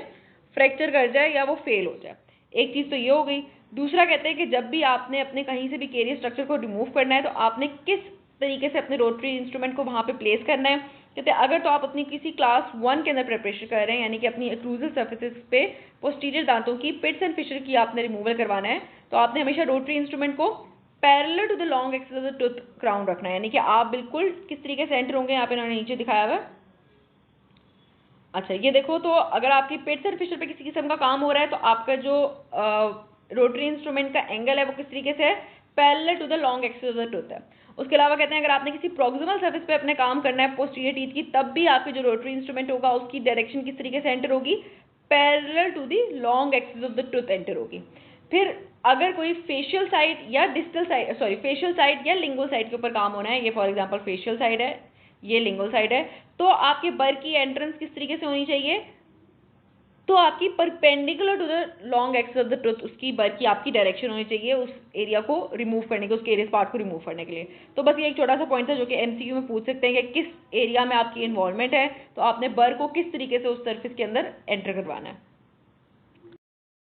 फ्रैक्चर कर जाए या वो फेल हो जाए। एक चीज़ तो ये हो गई। दूसरा कहते हैं कि जब भी आपने अपने कहीं से भी कैरियर स्ट्रक्चर को रिमूव करना है तो आपने किस तरीके से अपने रोटरी इंस्ट्रूमेंट को वहाँ पे प्लेस करना है। कहते हैं अगर तो आप अपनी किसी क्लास 1 के अंदर प्रिपरेशन कर रहे हैं, यानी कि अपनी एक्लूसिव सर्फेसिस पे पोस्टीरियर दांतों की पिट्स एंड फिशर की आपने रिमूवल करवाना है, तो आपने हमेशा रोटरी इंस्ट्रूमेंट को parallel to the long axis of the tooth crown रखना है, यानी कि आप बिल्कुल किस तरीके से एंटर होंगे यहाँ पे इन्होंने नीचे दिखाया हुआ है। अच्छा, ये देखो, तो अगर आपकी पिट्स एंड फिशर पे किसी किस्म का काम हो रहा है तो आपका जो रोटरी इंस्ट्रूमेंट का एंगल है वो किस तरीके से है, parallel to the long axis of the tooth है। उसके अलावा कहते हैं अगर आपने किसी प्रोक्सिमल सर्फेस पे अपने काम करना है पोस्टीरियर टीथ की, तब भी आपके जो रोटरी इंस्ट्रूमेंट होगा उसकी डायरेक्शन किस तरीके से एंटर होगी, parallel to the long axis of the tooth enter होगी। फिर अगर कोई फेशियल साइड या डिस्टल साइड फेशियल साइड या लिंगुअल साइड के ऊपर काम होना है, ये फॉर एग्जांपल फेशियल साइड है, ये लिंगुअल साइड है, तो आपके बर की एंट्रेंस किस तरीके से होनी चाहिए, तो आपकी perpendicular to the long axis of the tooth उसकी बर की आपकी डायरेक्शन होनी चाहिए उस एरिया को रिमूव करने के, उस केरियस पार्ट को रिमूव करने के लिए। तो बस ये एक छोटा सा पॉइंट था जो कि एमसीक्यू में पूछ सकते हैं कि किस एरिया में आपकी इन्वॉल्वमेंट है, तो आपने बर को किस तरीके से उस सर्फिस के अंदर एंटर करवाना है।